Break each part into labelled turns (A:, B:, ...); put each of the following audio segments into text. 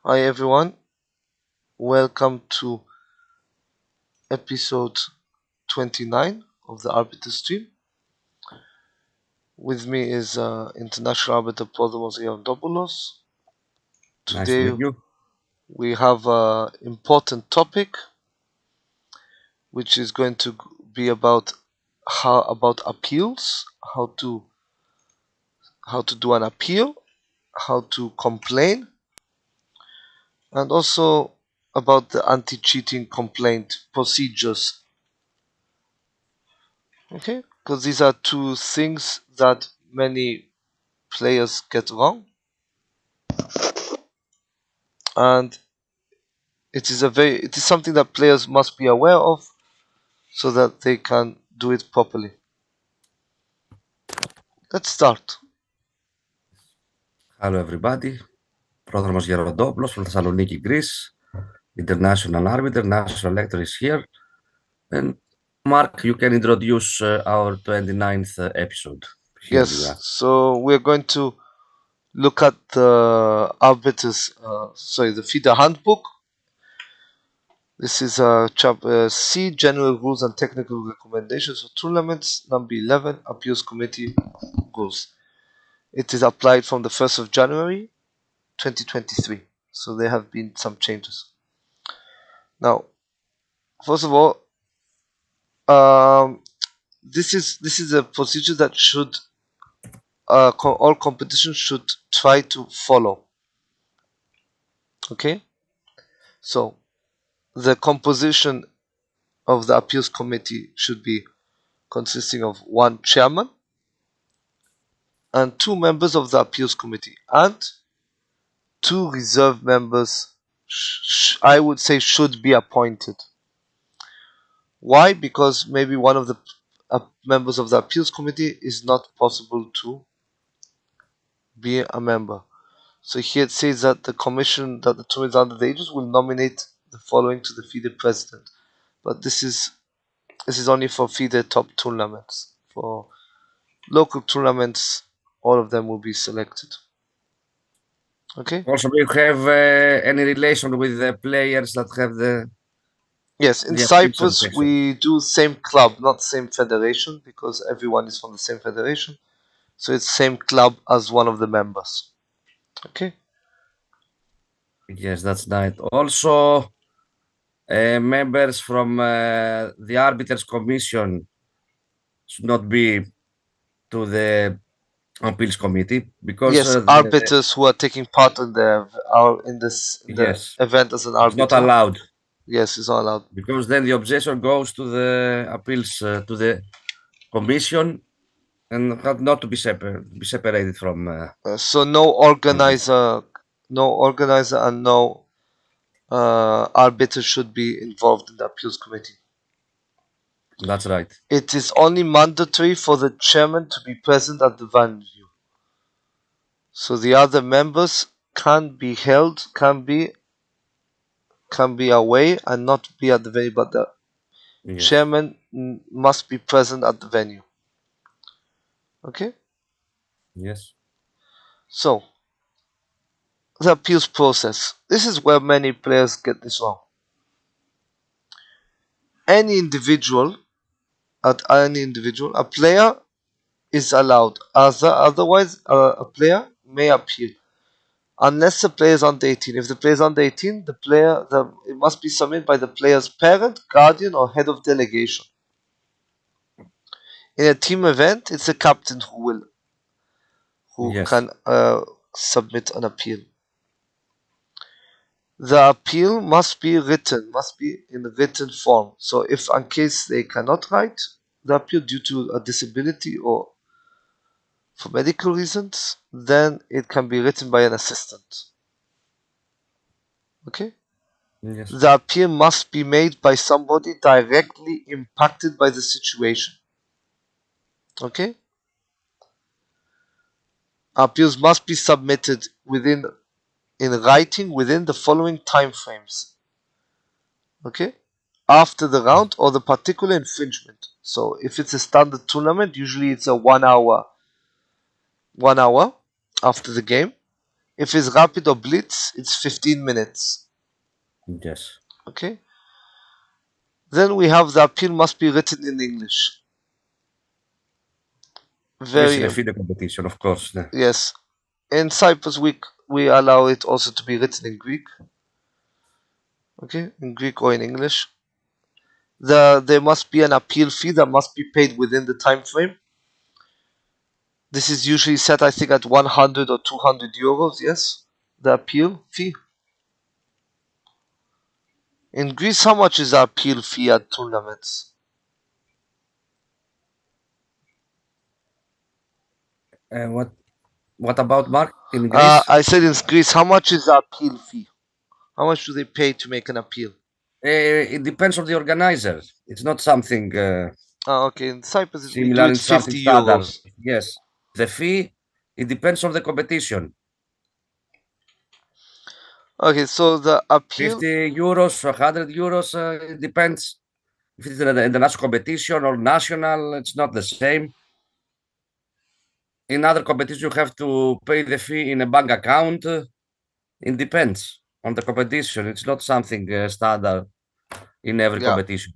A: Hi everyone, welcome to episode 29 of the Arbiters stream. With me is international arbiter Podomos.
B: Nice to
A: Today
B: meet you.
A: we have an important topic which is going to be about appeals, how to do an appeal, how to complain, and also about the anti-cheating complaint procedures. Okay, because these are two things that many players get wrong, and it is something that players must be aware of so that they can do it properly. Let's start.
B: Hello everybody. Πρόδρομος Γεροντόπουλος from Thessaloniki, Greece. International arbiter, national elector is here. And Mark, you can introduce our 29th episode. Here you
A: Yes,
B: are.
A: so we're going to look at the the FIDE handbook. This is chapter C, general rules and technical recommendations for tournaments, number 11, appeals committee rules. It is applied from the 1st of January 2023. So there have been some changes. Now, first of all, this is a procedure that should all competitions should try to follow. Okay, so the composition of the appeals committee should be consisting of one chairman and two members of the appeals committee and two reserve members. I would say should be appointed. Why? Because maybe one of the members of the appeals committee is not possible to be a member. So here it says that the commission that the tournament under the ages will nominate the following to the FIDE president. But this is only for FIDE top tournaments. For local tournaments, all of them will be selected. Okay?
B: Also, do you have any relation with the players that have the
A: Yes, in
B: appeal
A: Cyprus
B: selection?
A: we do same club, not same federation, because everyone is from the same federation. So it's same club as one of the members. Okay?
B: Yes, that's nice. Also, members from the Arbiters Commission should not be to the appeals committee because
A: Yes, arbiters who are taking part in the
B: yes,
A: event as an
B: it's not
A: arbiter.
B: allowed
A: Yes, it's not allowed.
B: because then the objection goes to the appeals to the commission and had not to be separated from.
A: So no organizer, and no arbiter should be involved in the appeals committee.
B: That's right.
A: It is only mandatory for the chairman to be present at the venue. So the other members can be away and not be at the venue, but the chairman must be present at the venue. Okay?
B: Yes.
A: So, the appeals process. This is where many players get this wrong. Any individual, a player is allowed. Otherwise, a player may appeal. Unless the player is under 18. If the player is under 18, it must be submitted by the player's parent, guardian, or head of delegation. In a team event, it's the captain who can submit an appeal. The appeal must be in written form. So if in case they cannot write the appeal due to a disability or for medical reasons, then it can be written by an assistant. Okay?
B: Yes.
A: The appeal must be made by somebody directly impacted by the situation. Okay? Appeals must be submitted in writing within the following time frames. Okay? After the round or the particular infringement. So if it's a standard tournament, usually it's a 1 hour after the game. If it's rapid or blitz, it's 15 minutes.
B: Yes.
A: Okay. Then we have the appeal must be written in English.
B: This is
A: Very
B: a FIDE competition, of course.
A: yes. In Cyprus, we allow it also to be written in Greek. Okay, in Greek or in English. There must be an appeal fee that must be paid within the time frame. This is usually set, I think, at 100 or 200 euros. Yes, the appeal fee. In Greece, how much is the appeal fee at tournaments?
B: What about Mark in Greece?
A: I said in Greece, how much is the appeal fee? How much do they pay to make an appeal?
B: It depends on the organizer. It's not something
A: Okay, in Cyprus we do
B: similar
A: it
B: in something
A: 50
B: standard.
A: euros.
B: Yes. The fee, it depends on the competition.
A: Okay, so the appeal,
B: 50 euros, 100 euros, it depends. If it's an international competition or national, it's not the same. In other competitions, you have to pay the fee in a bank account. It depends on the competition. It's not something standard in every
A: yeah,
B: competition.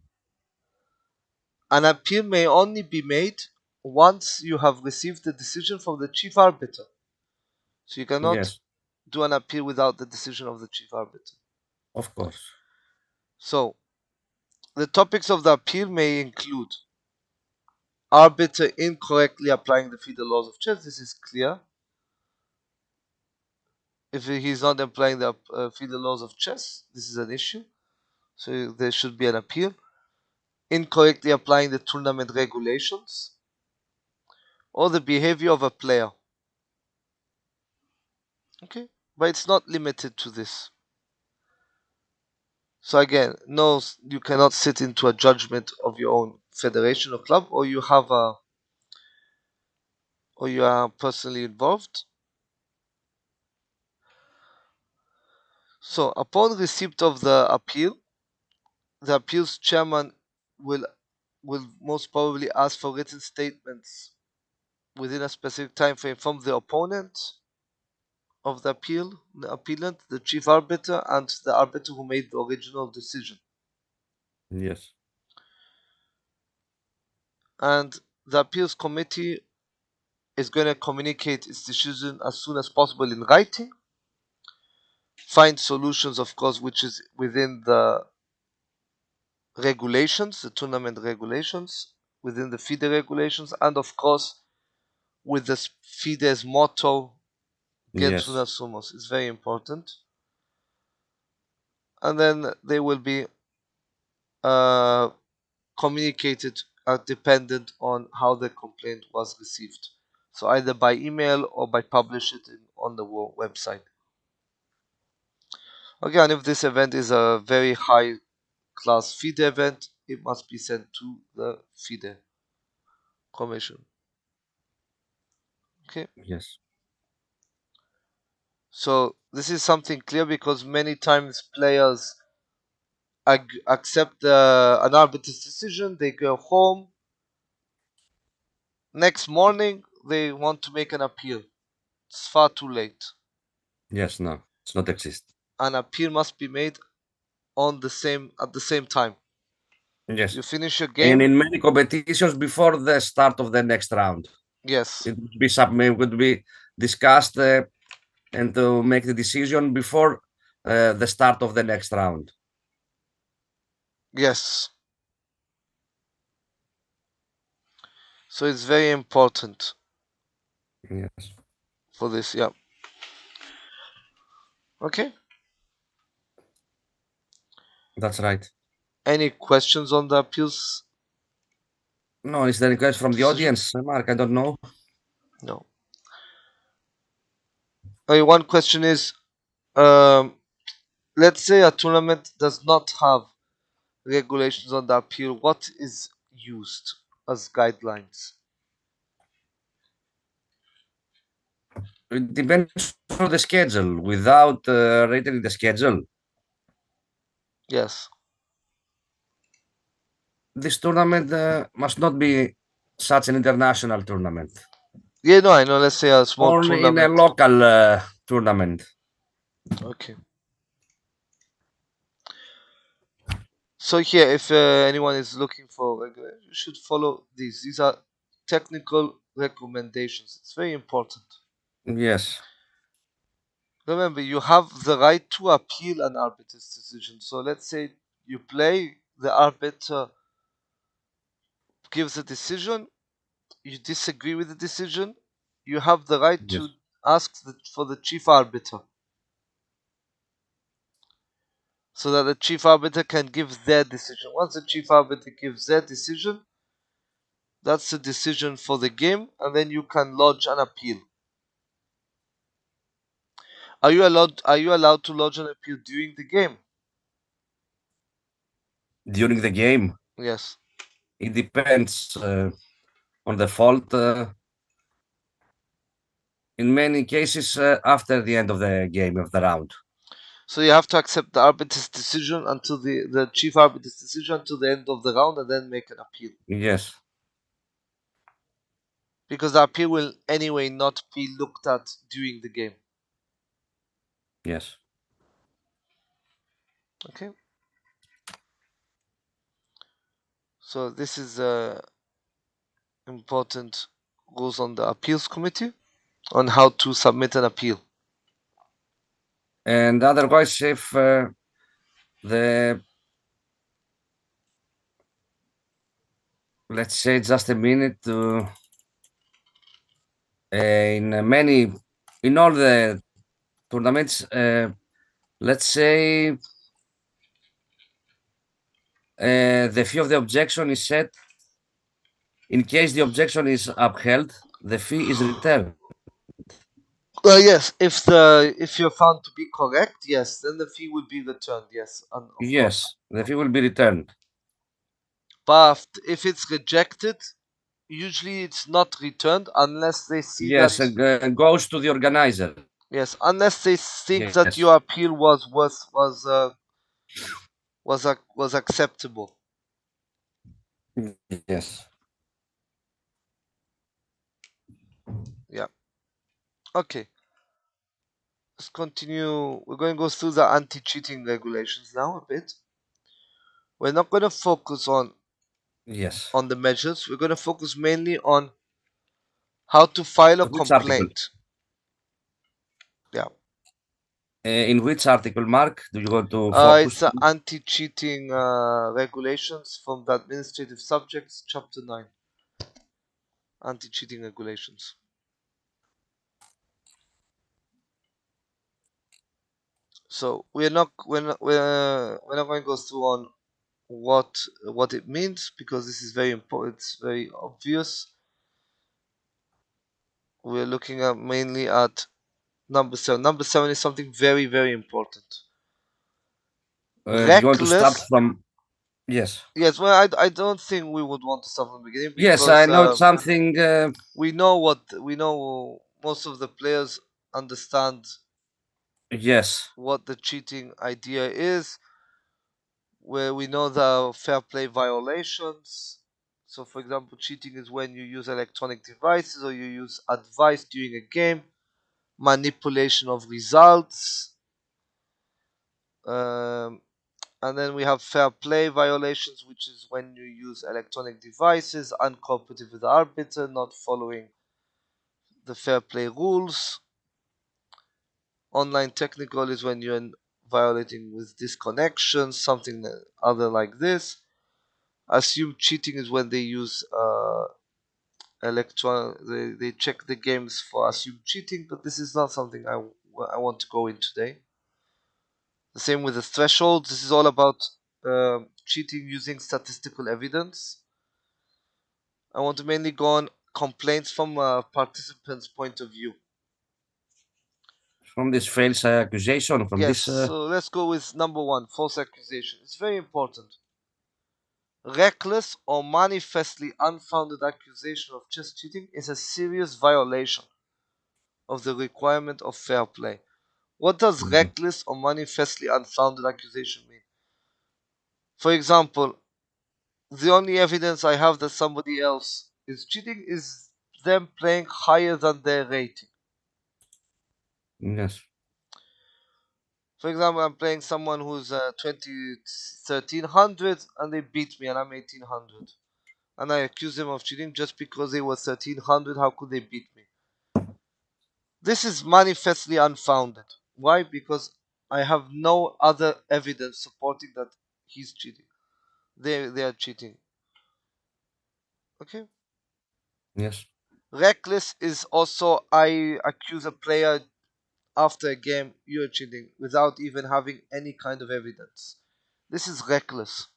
A: an appeal may only be made once you have received the decision from the chief arbiter. So you cannot
B: Yes,
A: do an appeal without the decision of the chief arbiter.
B: of course.
A: So the topics of the appeal may include arbiter incorrectly applying the FIDE laws of chess. This is clear. If he's not applying the FIDE laws of chess, this is an issue. So there should be an appeal. Incorrectly applying the tournament regulations or the behavior of a player. Okay, but it's not limited to this. So again, no, you cannot sit into a judgment of your own federation or club, or you are personally involved. So upon receipt of the appeal, the appeals chairman will most probably ask for written statements within a specific time frame from the opponent of the appellant, the chief arbiter, and the arbiter who made the original decision.
B: Yes.
A: And the appeals committee is going to communicate its decision as soon as possible in writing. Find solutions, of course, which is within the regulations, the tournament regulations, within the FIDE regulations, and of course, with the FIDE's motto, Gens
B: Yes.
A: una sumos, is very important. And then they will be communicated dependent on how the complaint was received. So either by email or by publish it on the website. Okay, and if this event is a very high class FIDE event, it must be sent to the FIDE commission. Okay,
B: Yes.
A: so this is something clear because many times players accept an arbitrator's decision, they go home. Next morning, they want to make an appeal. It's far too late.
B: Yes. No, it's not exist.
A: An appeal must be made at the same time.
B: Yes.
A: You finish your
B: And
A: game.
B: in many competitions before the start of the next round,
A: Yes.
B: it would be discussed and to make the decision before the start of the next round.
A: Yes. So it's very important
B: Yes.
A: for this. Yeah. Okay.
B: That's right.
A: Any questions on the appeals
B: No, is there any question from the
A: decision?
B: audience, Mark? I don't know.
A: No. Okay, one question is, let's say a tournament does not have regulations on the appeal. What is used as guidelines?
B: It depends on the schedule. Without reading the schedule,
A: Yes.
B: this tournament must not be such an international tournament.
A: Yeah, no, I know. Let's say a small
B: Or in a
A: tournament.
B: local tournament.
A: Okay. So here, if anyone is looking for regulation, you should follow these. These are technical recommendations. It's very important.
B: Yes.
A: Remember, you have the right to appeal an arbiter's decision. So let's say you play, the arbiter gives a decision, you disagree with the decision, you have the right
B: Yes.
A: to ask for the chief arbiter, so that the chief arbiter can give their decision. Once the chief arbiter gives their decision, that's the decision for the game, and then you can lodge an appeal. Are you allowed to lodge an appeal during the game?
B: During the game,
A: Yes.
B: it depends on the fault. In many cases, after the end of the game of the round.
A: So you have to accept the arbiter's decision until the chief arbiter's decision until the end of the round, and then make an appeal.
B: Yes.
A: Because the appeal will anyway not be looked at during the game.
B: Yes.
A: Okay. So this is important rules on the appeals committee on how to submit an appeal.
B: And otherwise, if the let's say just a minute to in all the tournaments, let's say the fee of the objection is set. In case the objection is upheld, the fee is returned.
A: Yes, if you're found to be correct, yes, then the fee will be returned. Yes, of course.
B: Yes, the fee will be returned.
A: But if it's rejected, usually it's not returned unless they see
B: Yes,
A: that
B: goes to the organizer.
A: yes, unless they think that
B: Yes.
A: your appeal was acceptable.
B: Yes.
A: Yeah. Okay. Let's continue. We're going to go through the anti-cheating regulations now a bit. We're not going to focus on
B: Yes.
A: the measures. We're going to focus mainly on how to file a
B: Which article?
A: complaint. Yeah.
B: In which article, Mark, do you want to focus?
A: It's the anti-cheating regulations from the administrative subjects, chapter 9. Anti-cheating regulations. So we're not going to go through on what it means, because this is very important. It's very obvious. We're looking at mainly at number 7. Number 7 is something very, very important.
B: Do you want to start from? Yes.
A: Yes, well, I don't think we would want to start from the beginning, because
B: Yes, I know something.
A: we know most of the players understand
B: Yes.
A: what the cheating idea is, where we know the fair play violations. So, for example, cheating is when you use electronic devices or you use advice during a game, manipulation of results, and then we have fair play violations, which is when you use electronic devices, uncooperative with the arbiter, not following the fair play rules. Online technical is when you're violating with disconnection, something other like this. Assumed cheating is when they use they check the games for assumed cheating, but this is not something I want to go in today. The same with the thresholds. This is all about cheating using statistical evidence. I want to mainly go on complaints from a participant's point of view.
B: From this false accusation, from
A: Yes,
B: this.
A: so let's go with number 1, false accusation. It's very important. Reckless or manifestly unfounded accusation of chess cheating is a serious violation of the requirement of fair play. What does reckless or manifestly unfounded accusation mean? For example, the only evidence I have that somebody else is cheating is them playing higher than their rating.
B: Yes.
A: For example, I'm playing someone who's 1300 and they beat me and I'm 1800. And I accuse them of cheating just because they were 1300. How could they beat me? This is manifestly unfounded. Why? Because I have no other evidence supporting that he's cheating. They are cheating. Okay?
B: Yes.
A: Reckless is also I accuse a player after a game, you're cheating, without even having any kind of evidence. This is reckless.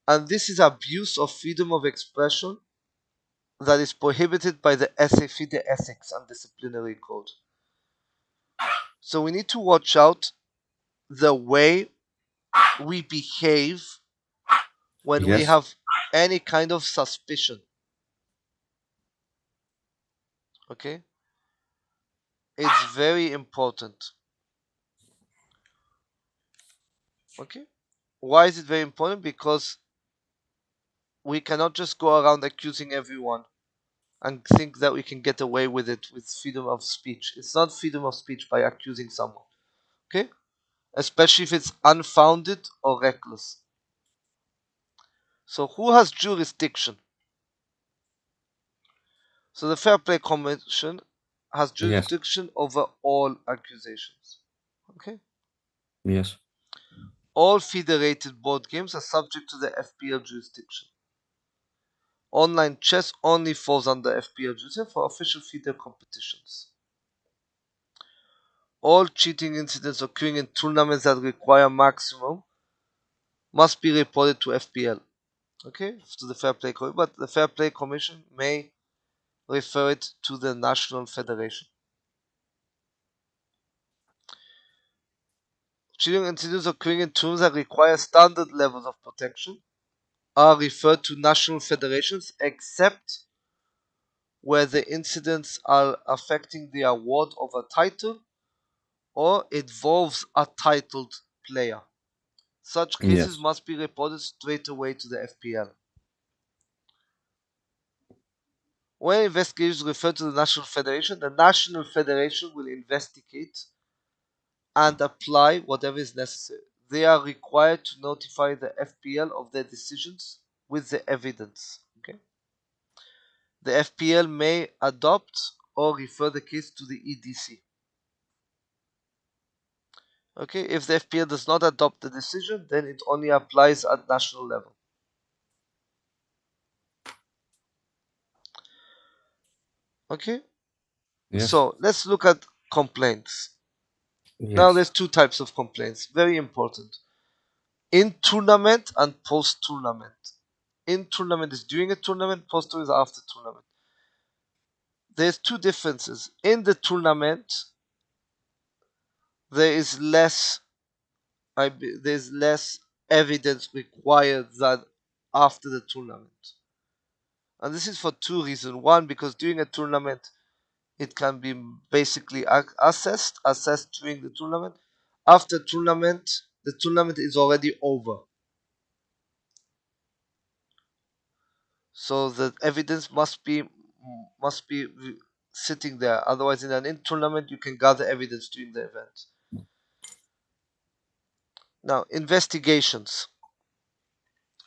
A: And this is abuse of freedom of expression that is prohibited by the Fide Ethics and Disciplinary Code. So we need to watch out the way we behave when we
B: Yes.
A: have any kind of suspicion. Okay? It's very important. Okay? Why is it very important? Because we cannot just go around accusing everyone and think that we can get away with it with freedom of speech. It's not freedom of speech by accusing someone. Okay? Especially if it's unfounded or reckless. So who has jurisdiction? So the Fair Play Commission has
B: Yes.
A: jurisdiction over all accusations. Okay?
B: Yes.
A: All federated board games are subject to the FPL jurisdiction. Online chess only falls under FPL jurisdiction for official FIDE competitions. All cheating incidents occurring in tournaments that require maximum must be reported to FPL. Okay, to the Fair Play Commission, but the Fair Play Commission may refer it to the National Federation. Cheating incidents occurring in tournaments that require standard levels of protection are referred to national federations, except where the incidents are affecting the award of a title or involves a titled player. Such cases
B: Yes.
A: must be reported straight away to the FPL. When investigations refer to the National Federation, the National Federation will investigate and apply whatever is necessary. They are required to notify the FPL of their decisions with the evidence. Okay? The FPL may adopt or refer the case to the EDC. Okay, if the FPL does not adopt the decision, then it only applies at national level. Okay,
B: Yes.
A: so let's look at complaints. Now,
B: Yes.
A: there's two types of complaints, very important: in tournament and post tournament. In tournament is during a tournament, post tournament is after tournament. There's two differences. In the tournament, there is less there's less evidence required than after the tournament. And this is for two reasons. One, because during a tournament, it can be basically assessed during the tournament. After tournament, the tournament is already over. So the evidence must be sitting there. Otherwise, in an in tournament, you can gather evidence during the event. Now, investigations.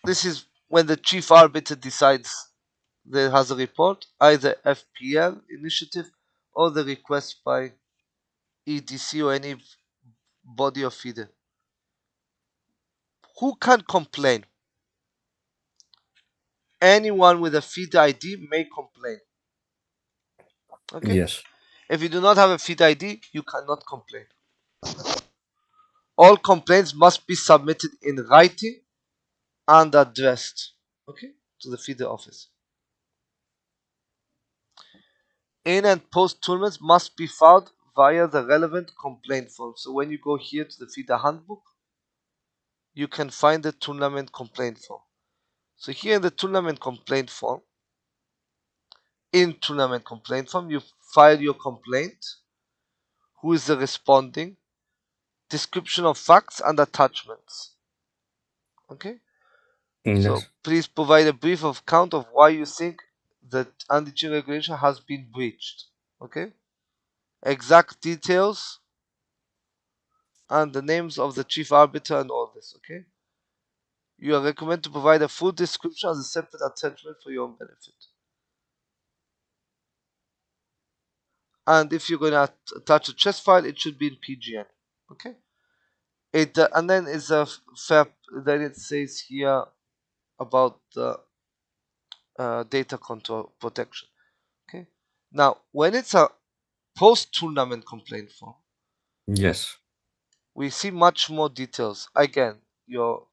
A: This is when the chief arbiter decides there has a report, either FPL initiative or the request by EDC or any body of FIDE. Who can complain? Anyone with a FIDE ID may complain. Okay?
B: Yes.
A: If you do not have a FIDE ID, you cannot complain. All complaints must be submitted in writing and addressed, okay, to the FIDE office. In and post tournaments must be filed via the relevant complaint form. So when you go here to the FIDE handbook, you can find the tournament complaint form. So here in the tournament complaint form, you file your complaint, who is the responding, description of facts and attachments. Okay? So
B: Yes.
A: please provide a brief account of why you think that anti-cheating regulation has been breached. Okay? exact details, and the names of the chief arbiter and all this, okay? You are recommended to provide a full description as a separate attachment for your own benefit. And if you're going to attach a chess file, it should be in PGN, okay? And then it's a then it says here about the data control protection, okay? Now, when it's a post-tournament complaint form,
B: Yes.
A: we see much more details. Again, your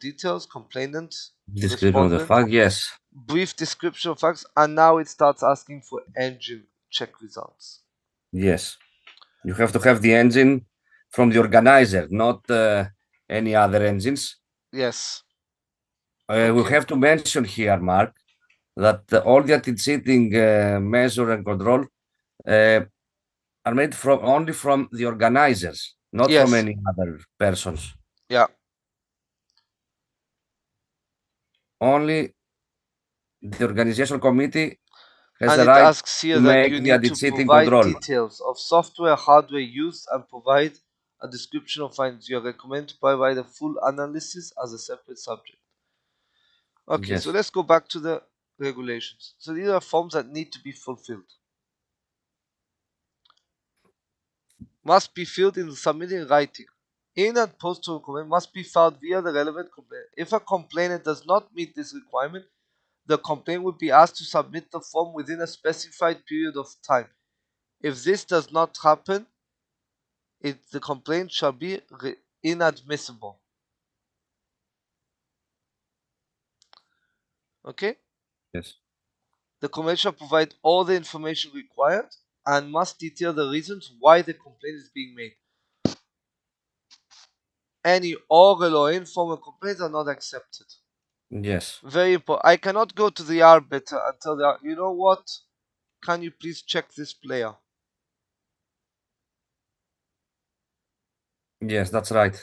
A: details, complainant,
B: Description of the
A: respondent,
B: fact, yes.
A: brief description of facts, and now it starts asking for engine check results.
B: Yes. You have to have the engine from the organizer, not any other engines.
A: Yes.
B: We have to mention here, Mark, that all the anti-cheating measure and control are made from only from the organizers, not from
A: Yes.
B: any other persons.
A: Yeah.
B: Only the organization committee has
A: And
B: the
A: it
B: right
A: asks
B: to
A: here that
B: make
A: you
B: the
A: need to
B: anti-cheating
A: provide
B: control.
A: details of software, hardware used, and provide a description of findings. You are recommended to provide a full analysis as a separate subject. Okay,
B: Yes.
A: so let's go back to the regulations. So these are forms that need to be fulfilled. Must be filled in submitting writing. In and post to complaint must be filed via the relevant complaint. If a complainant does not meet this requirement, the complaint will be asked to submit the form within a specified period of time. If this does not happen, the complaint shall be inadmissible. Okay?
B: Yes.
A: The complaint shall provide all the information required and must detail the reasons why the complaint is being made. Any oral or informal complaints are not accepted.
B: Yes.
A: Very important. I cannot go to the arbiter and tell the you know what? Can you please check this player?
B: Yes, that's right.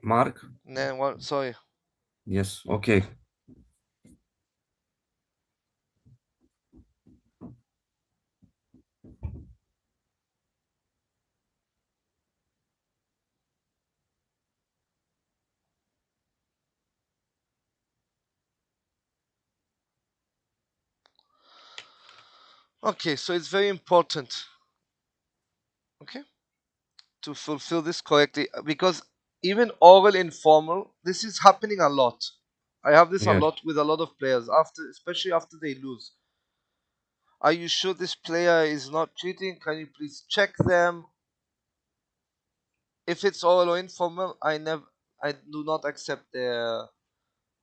B: Mark?
A: No, well, sorry.
B: Yes. Okay.
A: Okay, so it's very important, okay, to fulfill this correctly because even oral informal, this is happening a lot. I have this a
B: Yes.
A: lot with a lot of players especially after they lose. Are you sure this player is not cheating? Can you please check them? If it's oral or informal, I do not accept their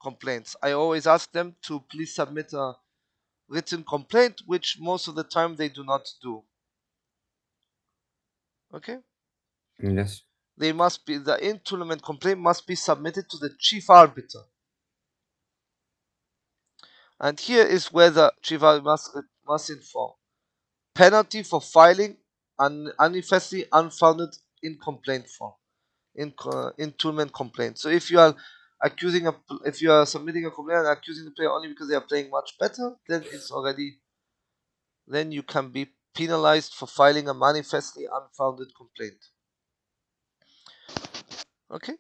A: complaints. I always ask them to please submit a written complaint, which most of the time they do not do. Okay?
B: Yes.
A: The in-tournament complaint must be submitted to the chief arbiter. And here is where the chief arbiter must inform. Penalty for filing an manifestly unfounded in complaint form. In-tournament complaint. So if you are if you are submitting a complaint and accusing the player only because they are playing much better, then you can be penalized for filing a manifestly unfounded complaint. Okay?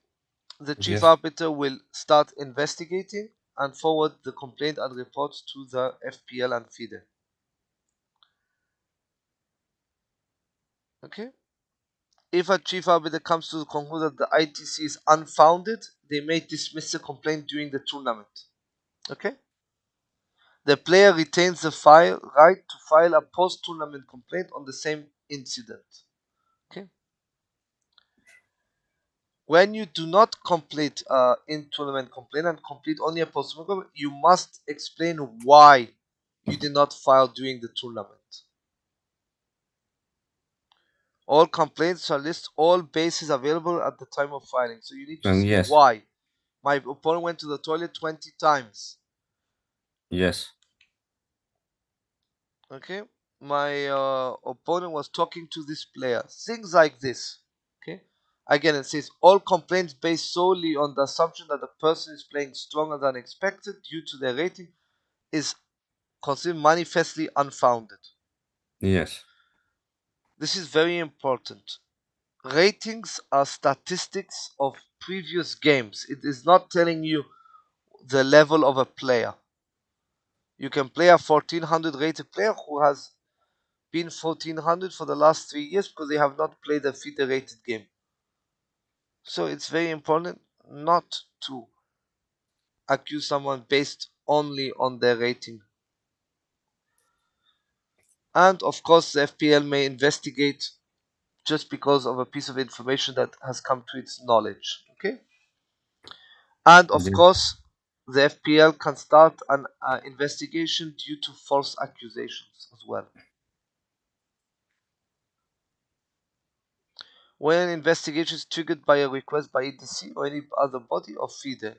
A: The chief
B: Yes.
A: arbiter will start investigating and forward the complaint and report to the FPL and Fide. Okay? If a chief arbiter comes to the conclusion that the ITC is unfounded, they may dismiss the complaint during the tournament. Okay? The player retains the right to file a post-tournament complaint on the same incident. Okay? When you do not complete in-tournament complaint and complete only a post-tournament complaint, you must explain why you did not file during the tournament. All complaints shall list all bases available at the time of filing. So you need to
B: And
A: see
B: yes.
A: why My opponent went to the toilet 20 times.
B: Yes.
A: Okay, my opponent was talking to this player. Things like this. Okay, again it says all complaints based solely on the assumption that the person is playing stronger than expected due to their rating is considered manifestly unfounded.
B: Yes.
A: This is very important. Ratings are statistics of previous games. It is not telling you the level of a player. You can play a 1400 rated player who has been 1400 for the last 3 years because they have not played a Fide rated game. So it's very important not to accuse someone based only on their rating. And of course, the FPL may investigate just because of a piece of information that has come to its knowledge. Okay? And of
B: Yes.
A: course, the FPL can start an investigation due to false accusations as well. When an investigation is triggered by a request by EDC or any other body or Fide,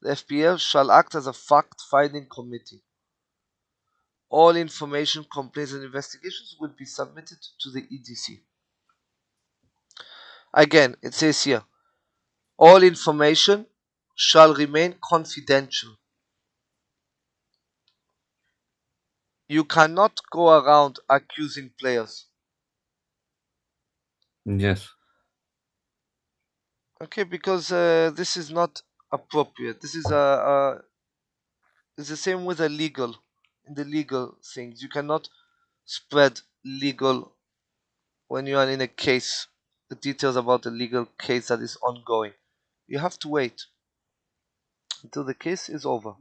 A: the FPL shall act as a fact-finding committee. All information, complaints, and investigations will be submitted to the EDC. Again, it says here, all information shall remain confidential. You cannot go around accusing players.
B: Yes.
A: Okay, because this is not appropriate. This is it's the same with in the legal things. You cannot spread legal when you are in a case, the details about the legal case that is ongoing. You have to wait until the case is over.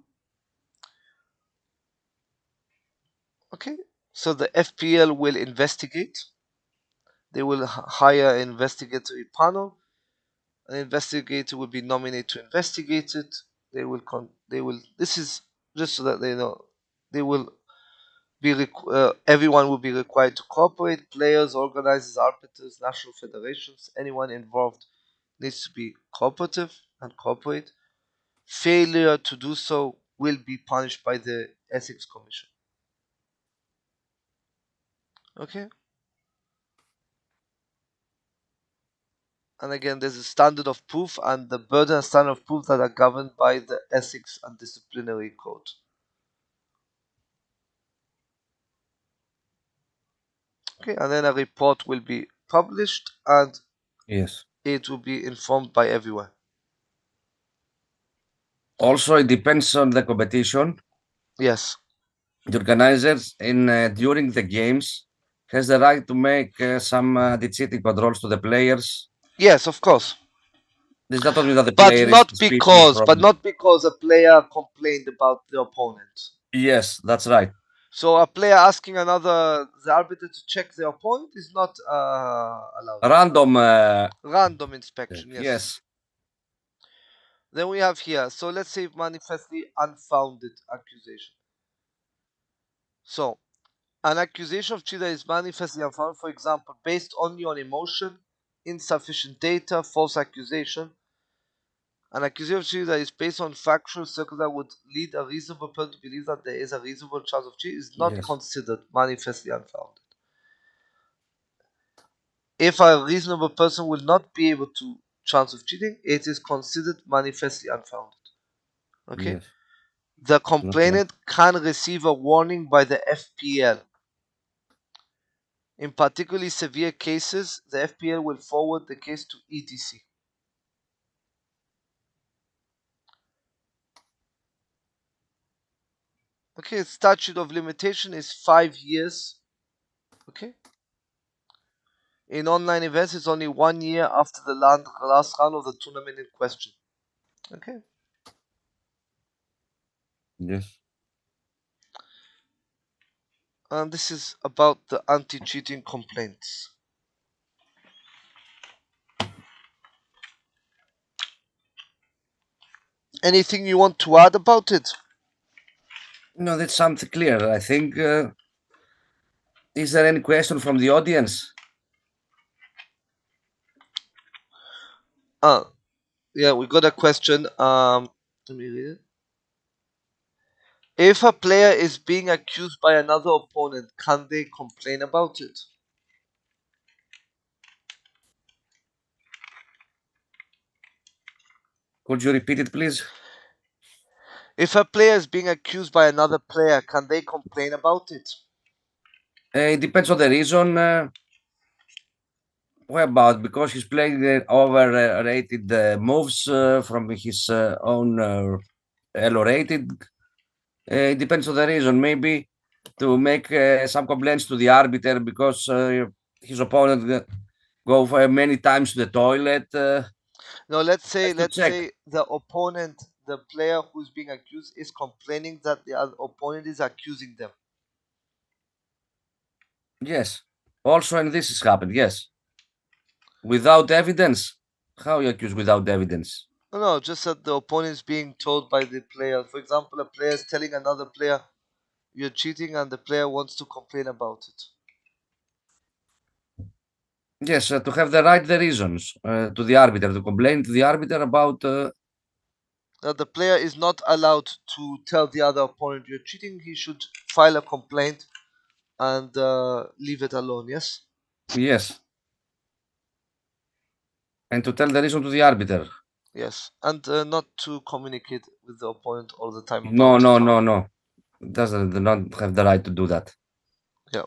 A: Okay, so the FPL will investigate. They will hire an investigatory panel. An investigator will be nominated to investigate it. They will. This is just so that they know. They will be. Everyone will be required to cooperate. Players, organizers, arbiters, national federations, anyone involved needs to be cooperative and cooperate. Failure to do so will be punished by the Ethics Commission. Okay? And again, there's a standard of proof and the burden and standard of proof that are governed by the Ethics and Disciplinary Code. Okay, and then a report will be published and
B: Yes.
A: it will be informed by everyone.
B: Also, it depends on the competition.
A: Yes.
B: The organizers in during the games has the right to make some cheating controls to the players.
A: Yes, of course.
B: This is not only that the
A: But
B: player is
A: not
B: speaking
A: because but
B: from.
A: not because a player complained about the opponent.
B: Yes, that's right.
A: So a player asking the arbiter to check the opponent is not allowed.
B: Random.
A: Random inspection, yes.
B: Yes.
A: Then we have here, so let's say manifestly unfounded accusation. So an accusation of cheat that is manifestly unfounded, for example, based only on emotion, insufficient data, false accusation. An accusation of cheat that is based on factual circles that would lead a reasonable person to believe that there is a reasonable chance of cheat is not
B: Yes.
A: considered manifestly unfounded. If a reasonable person will not be able to chance of cheating, it is considered manifestly unfounded. Okay?
B: Yes.
A: The complainant can receive a warning by the FPL. In particularly severe cases, the FPL will forward the case to EDC. Okay, statute of limitation is 5 years. Okay. In online events, it's only 1 year after the last round of the tournament in question. Okay.
B: Yes.
A: And this is about the anti-cheating complaints. Anything you want to add about it?
B: No, that's something clear. I think. Is there any question from the audience?
A: Yeah, we got a question. Let me read it. If a player is being accused by another opponent, can they complain about it?
B: Could you repeat it, please?
A: If a player is being accused by another player, can they complain about it?
B: It depends on the reason. What about because he's playing overrated moves from his own elo rated? It depends on the reason. Maybe to make some complaints to the arbiter because his opponent go for many times to the toilet.
A: No, let's say
B: Just to check.
A: the opponent, the player who's being accused, is complaining that the other opponent is accusing them.
B: Yes. Also, and this has happened. Yes. Without evidence. How you accuse without evidence?
A: No, just that the opponent is being told by the player. For example, a player is telling another player, "You're cheating," and the player wants to complain about it.
B: Yes, to have the reasons to the arbiter, to complain to the arbiter about.
A: That the player is not allowed to tell the other opponent, "You're cheating." He should file a complaint and leave it alone. Yes.
B: Yes. And to tell the reason to the arbiter.
A: Yes, and not to communicate with the opponent all the time
B: No,
A: about it.
B: no, no, no. Doesn't not have the right to do that.
A: Yeah.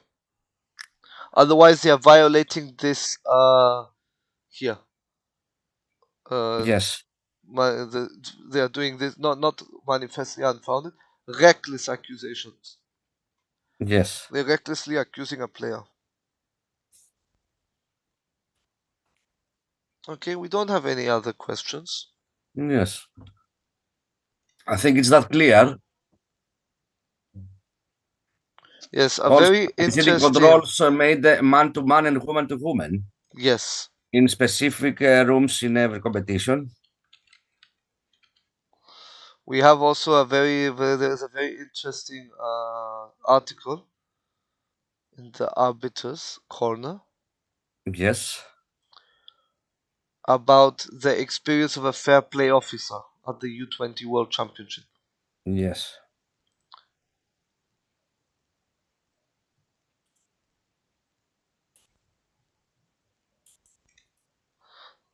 A: Otherwise, they are violating this here. Uh,
B: Yes,
A: they are doing this not manifestly unfounded, reckless accusations.
B: yes,
A: They're recklessly accusing a player. Okay, we don't have any other questions.
B: yes. I think it's that clear.
A: Yes, a
B: Also,
A: very
B: antecedent
A: interesting.
B: controls made man to man and woman to woman
A: Yes,
B: in specific rooms in every competition.
A: we have also there's a very interesting article in the Arbiters corner
B: Yes,
A: about the experience of a fair play officer at the U20 World Championship.
B: yes,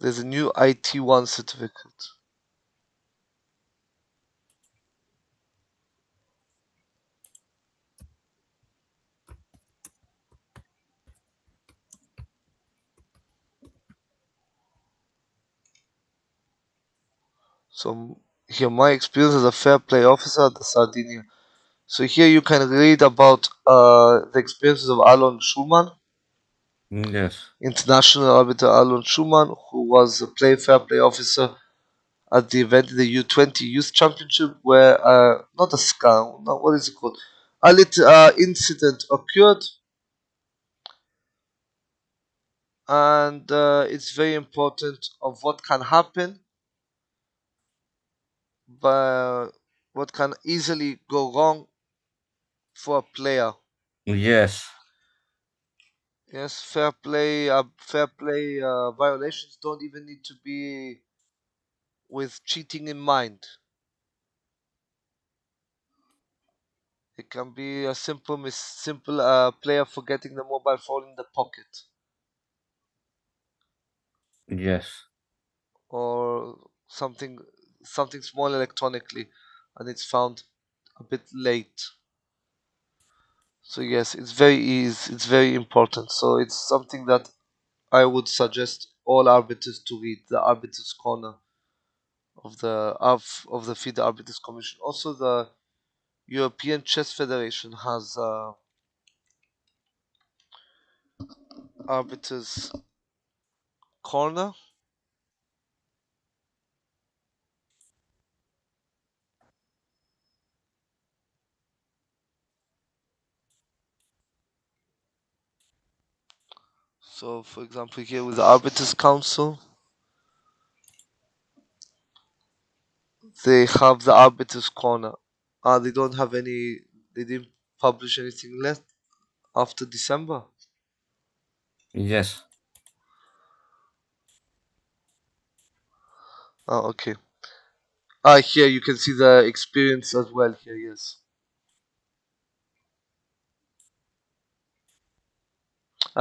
A: There's a new IT1 certificate. So here, my experience as a fair play officer at the Sardinia. So here you can read about the experiences of Alon Schumann,
B: yes,
A: international arbiter Alon Schumann, who was a fair play officer at the event in the U20 Youth Championship, where not a scam, not what is it called, a little incident occurred, and it's very important of what can happen, but what can easily go wrong for a player.
B: yes,
A: Yes, fair play violations don't even need to be with cheating in mind. It can be a simple player forgetting the mobile phone in the pocket,
B: yes,
A: or something small electronically, and it's found a bit late. So yes, it's very easy. It's very important. So it's something that I would suggest all arbiters to read. The Arbiters Corner of the FIDE Arbiters Commission. Also, the European Chess Federation has Arbiters Corner. So, for example, here with the Arbiters Council, they have the Arbiters Corner. They don't have any. They didn't publish anything left after December.
B: yes.
A: Oh, okay. Ah, here you can see the experience as well. Here, yes.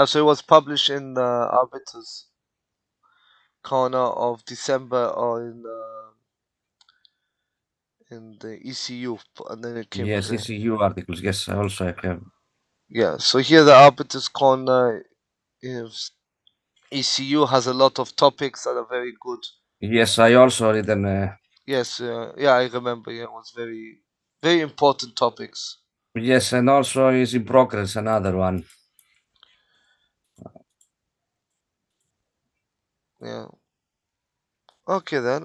A: So it was published in Arbiters corner of December or in the ECU, and then it came
B: Yes,
A: again.
B: ECU articles. Yes, I also have.
A: Yeah. So here the Arbiters corner is ECU has a lot of topics that are very good.
B: Yes, I also written.
A: Yes. Yeah, I remember. Yeah, it was very important topics.
B: Yes, and also is in progress another one.
A: Yeah. Okay then.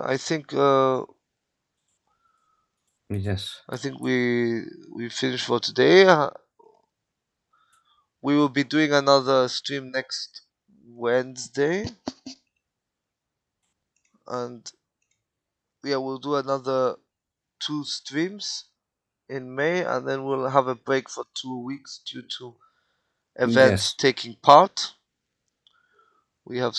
B: Yes.
A: I think we finished for today. We will be doing another stream next Wednesday, and yeah, we'll do another 2 streams in May, and then we'll have a break for 2 weeks due to events
B: Yes.
A: taking part. We have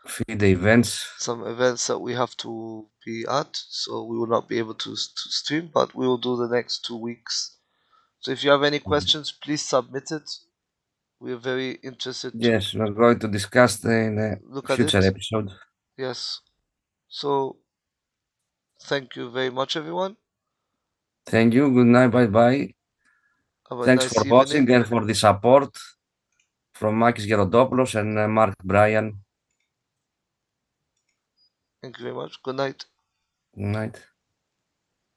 B: Fide events.
A: some events that we have to be at, so we will not be able to stream, but we will do the next 2 weeks. So if you have any questions, please submit it. We are very interested to
B: Yes, we're going to discuss in a
A: look at
B: future
A: it.
B: episode.
A: Yes. So thank you very much, everyone.
B: Thank you. Good night. Bye bye.
A: Have a
B: Thanks
A: nice
B: for watching
A: evening.
B: and for the support from Makis Gerodopoulos and Mark Bryan.
A: Thank you very much. Good night.
B: Good night.